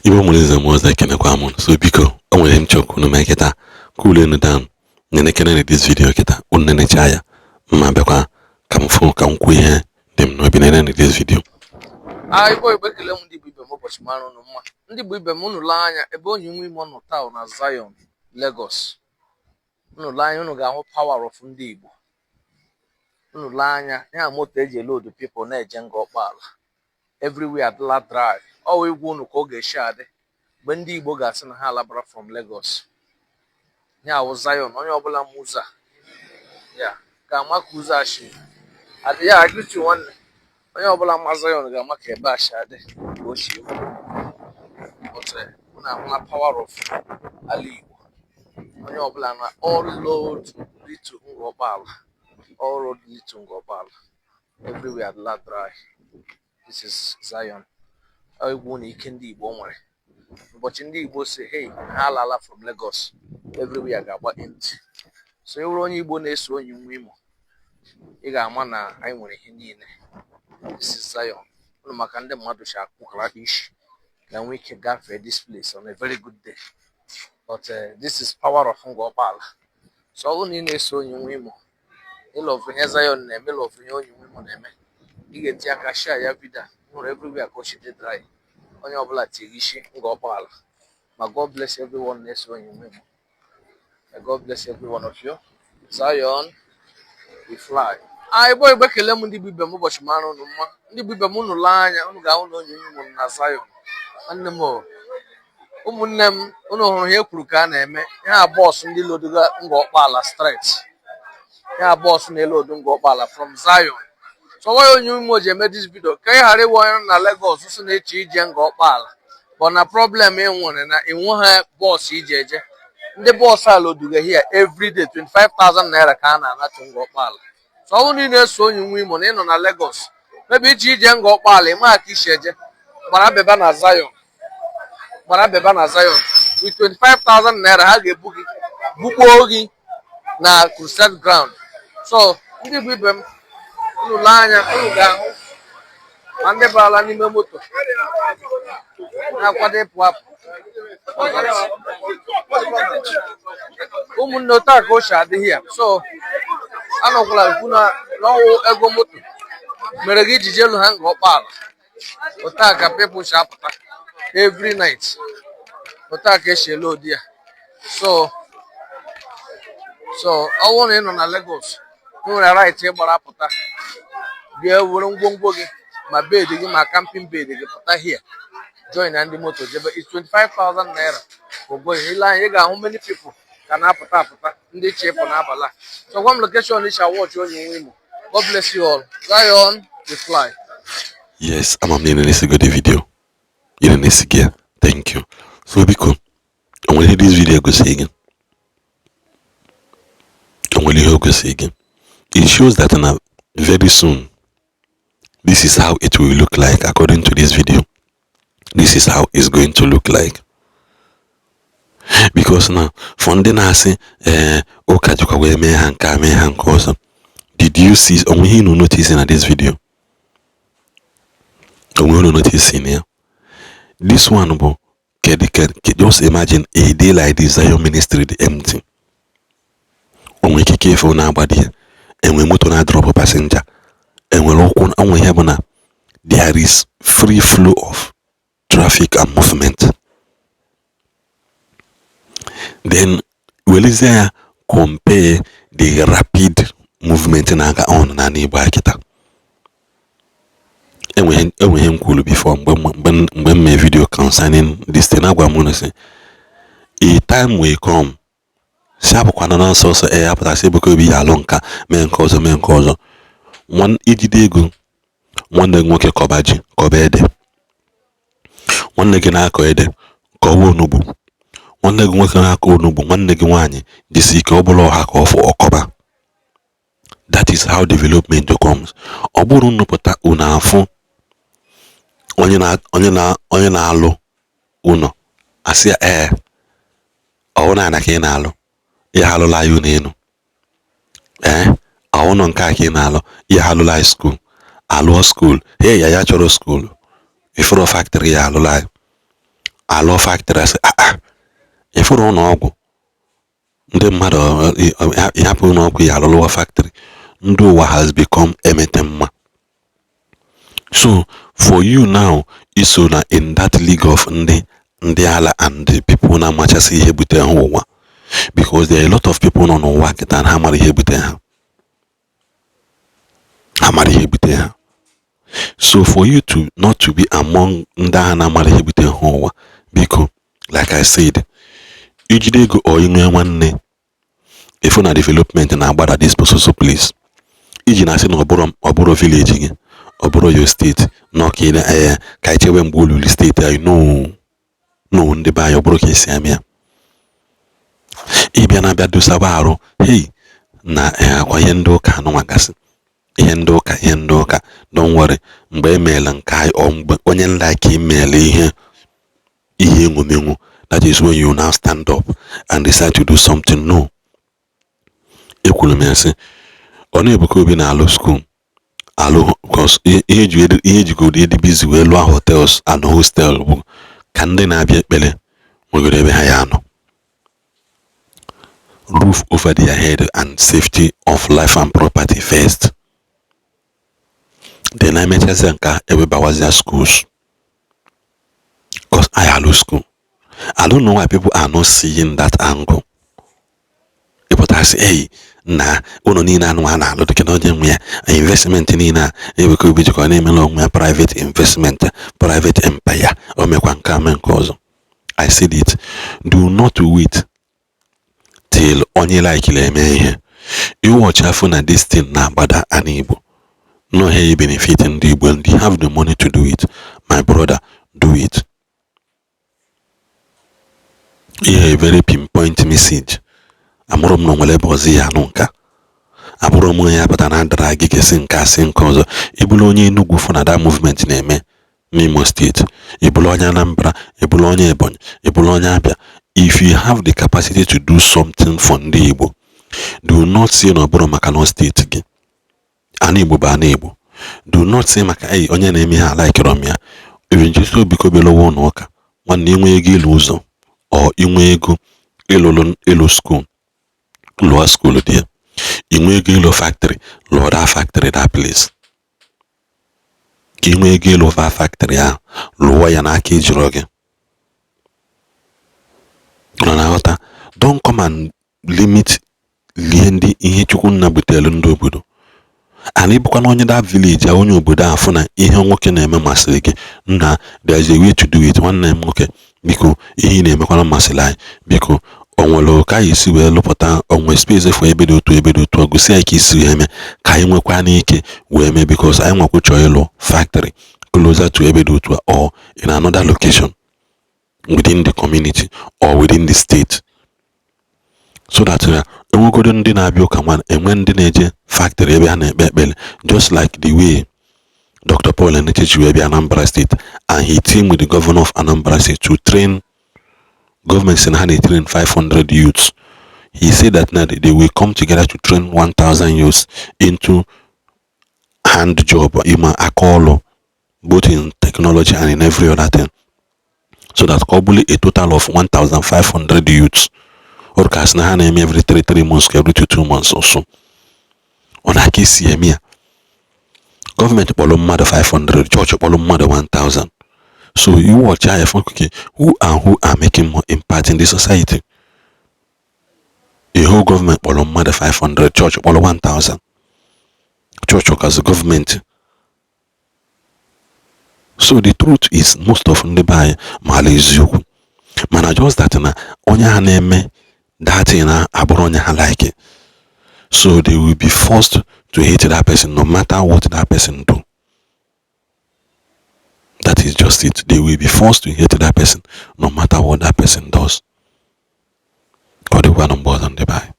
Igbo mulize mwoza kenekwa amon. So biko, onwe hemchok unume kita. Kule nu down. Nene kenene this video kita. Unene chaya. Mbekwa kamfu kamkwihe. Dem no binene this video. Igbo ekele m ndị Igbo ibe m ụbọchị mara unu mma. Ndị Igbo ibe m unu lee anya ebe onye nwe ime nọ taa na Zion, Lagos. Unu lee anya unu ga-ahụ power of ndị Igbo. Unu lee anya ya moto eji load people na-eje nga ọkpala. Everywhere adịla dry. Ọ wee gwa unu ka ọ ga-eshi adị mgbe ndị Igbo ga-asị na ha alabara from Lagos. Ya wụ Zion, onye ọbụla m ụzọ ya ka maka ụzọ ashi adị ya agịchi nwanne. Onye ọbụla ma Zion ga-ama ka ebe ashi adị ka o si na power of ala Igbo. Onye ọbụla na all road lead to Ngọkpala. All road lead to Ngọkpala. Everywhere adịla dry. This is Zion. Egwu na ike ndị Igbo nwere. Ụbọchị ndị Igbo si hey ha alala from Lagos, everywhere ga-agba empty. So ịwụrụ onye Igbo na-eso onye nwe Imo, ị ga-ama na anyị nwere ihe niile. This is Zion. Unu maka ndị mmadụ si akwụkara ishi ga nwee ike gafee this place on a very good day. But this is power of Ngọkpala. So ọ na ị na-eso onye nwe Imo, ịlọvụ ihe Zion na-eme, ịlọvụ ihe onye nwe Imo na-eme, ị ga-eti aka share ya video nwere everywhere ka o si dị dry. Onye ọbụla tiri isi Ngọkpala. Ma God bless everyone na-eso onye nwe Imo. God bless every one of you. Zion, we fly. Igbo ekele m ndị Igbo ibe m ụbọchị mara unu mma. Ndị Igbo ibe m unu lee anya unu ga-ahụ na onye Imo na Zion. Nwanne m ụmụnne m unu hụrụ ihe kwuru ka a na-eme. Ha bọọsụ ndị loduga Ngọkpala straight. Ha bọọsụ na-elodu Ngọkpala from Zion. So why onye Imo ji eme this video ka ị ghara ịwụ onye na Lagos so na-eche ije Ngọkpala. But na problem ị nwere na enwe ha bọọsụ ije eje. Ndị bọọsụ a loduga here every day 25,000 naira ka a na-anata Ngọkpala. So ọ bụrụ na ị na-eso onye nwe Imo na ị nọ na Lagos, maybe iji ije Ngọkpala ịma aka isi eje, gbara beba na Zion. Gbara beba na Zion. With 25,000 naira ha ga-ebu gị bukpoo gị na crusade ground. So ndị Igbo ibe m unu lee anya unu ga-ahụ ma ndị baala n'ime moto na-akwado ịpụ apụ. Ụmụnne otu a ka o si adịghị ya. So anọkwala ekwu na n'ọwụ ego moto mere gị iji jelu ha Ngọkpala. Otu a ka people si apụta every night. Otu a ka esi ele odi ya. So ọ bụrụ na ị nọ na Lagos, ị nwere right ịgbara apụta bịa were ngwongwo gị ma bed gị ma camping bed gị pụta here join na ndị moto jebe. It's 25,000 naira ụgwọ ihe. Ile anya ị ga-ahụ many people ka na-apụta ndị chepụ n'abalị. So gwa m location ị shall watch onye nwe Imo. God bless you all. Zion, we fly. Yes, I'm in this good video. In this gear. Thank you. So biko, I'm going to this video go say again. I'm going to go say again. It shows that very soon, this is how it will look like according to this video. This is how it's going to look like. Because now, from the nasi, did you see? Only no notice in this video. Only no notice in here. This one, just imagine a day like this, Zion ministry empty. Only careful now, buddy. And we motor na drop a passenger. And we look on there is free flow of traffic and movement. Then will there compare the rapid movement in aga on na Igbo kita. And we him cool before when my video concerning this thing I say a time will come. Sharp kwanana source air but I say because be alonka men cause one ijidego one day nwoke kobaji kobede one day na akoede kowo onugbu one day nwoke na akọ onugbu one day nwanyi disi ka obulo ha ka ofo okoba. That is how development comes. Oburu nupụta una afu onye na alụ uno asị ọ na ka ị na-alụ ya alụla ya n'elu ọnụ nke a ka ị na-alụ ya alụla school alụọ school ya chọrọ school ifuru factory ya alụla alụ factory asị ịfụrụ ụlọ ọgwụ ndị mmadụ ịhapụ ụlọ ọgwụ ya alụlụwa factory. Ndị ụwa has become emete mma. So for you now iso na in that league of ndị ala and the people na-amachasị ihe bute ha ụwa, because there are a lot of people nọ n'ụwa kịta na ha mara ihe bute ha. So for you to not to be among ndị agha na-amara ihe bute ha ụwa, biko like I said, ijide ego or inwe nwanne ifu na development na-agbada this so place, iji na-asị na ọ bụrụ village gị, ọ bụrụ your steeti na ọka ka ichewe mgbe oluli steeti anyị no ndị be anyị, ọ bụrụ ka esi eme ya. Ịbịa na-abịa dosaba arụ na akwa ihe ndị ụka anụnwagasị, ihe ndị ụka don't worry, mgbe emeela nke anyị mgbe onye nla ka imeela ihe enwomenwo, that is when you now stand up and decide to do something. No, ekwuru m ya sị ọ na-ebuka obi na alụ school alụ, because ihe jigoro ịdị busy wee lụọ hotels and hostel bụ ka ndị na-abịa ekpere nwegoro ebe ha ya anọ, roof over their head and safety of life and property first. Then I emechazi nka ewebawazia schools, because I allow school. I don't know why people are not seeing that angle. But I say, na uno ni na nwa na alụ dịka na onye nwe ya investment ni na eweko obi jikọ na-emela onwe ya private investment, private empire, o mekwa nke ame nke ọzọ. I said it, do not wait till onye like eme ihe. You watch afọ na this thing na agbada ana Igbo. No, hey, benefiting the Igbo, and you have the money to do it. My brother, do it. Yeah, a very pinpoint message. Amurum no mwele bozi ya nunca. Amurum ya patana dragi kesinka sinkozo. Ibulonye Enugu for that movement name. Mimo State. Ibulonye Anambra, Ibulonye Ebonyi, Ibulonye Abia. If you have the capacity to do something for the Igbo, do not say no Buro Makano State again. Anigbo ba Anigbo. Do not say maka onye na-eme ha like Romia. Even just so biko below one oka. Nwanne inwe ego ilu ụzọ or inwe ego ịlụ school. Lower school there. Inwe ego ịlụ factory. Lụọ that factory that place. Ka inwe ego ịlụ factory ahụ. Lụọ ya n'aka ejiro gị. Don't come and limit ihe Chukwu nna butere ndị obodo. And ịbụkwa na onye that village onye obodo afọ na ihe nwoke na-eme masịrị gị, na there is a way to do it. Nwanne m nwoke, biko ihe na-emekwana masịrị anyị, biko onwere ka anyị si wee lụpụta onwe space for ebe dị otu ọgụsị anyị ka isi eme ka anyị nwekwa n'ike wee mee, because anyị nwekwa chọọ ịlụ factory closer to ebe dị otu or in another location within the community or within the state, so that enwegodo ndị na-abịa ụka nwan enwe ndị na-eje factory ebe ha na-ekpe ekpere, just like the way Dr. Paul Enechechi wee bịa Anambra State and he teamed with the governor of Anambra State to train governments in how they train 500 youths. He said that now they will come together to train 1,000 youths into hand job, ima akolo, both in technology and in every other thing, so that probably a total of 1,500 youths. Or cast na name every 3 months, every 2 months or so. On a case here, government bolo mother 500, church bolo mother 1,000. So you watch okay, who are making more impact in the society? The whole government bolo mother 500, church bolo 1,000. Church as a government. So the truth is, most of the buy Malaysia. Man, just that na onya name that abronya like it. So they will be forced to hate that person no matter what that person do. That is just it. They will be forced to hate that person no matter what that person does. God, the one on board on the buy.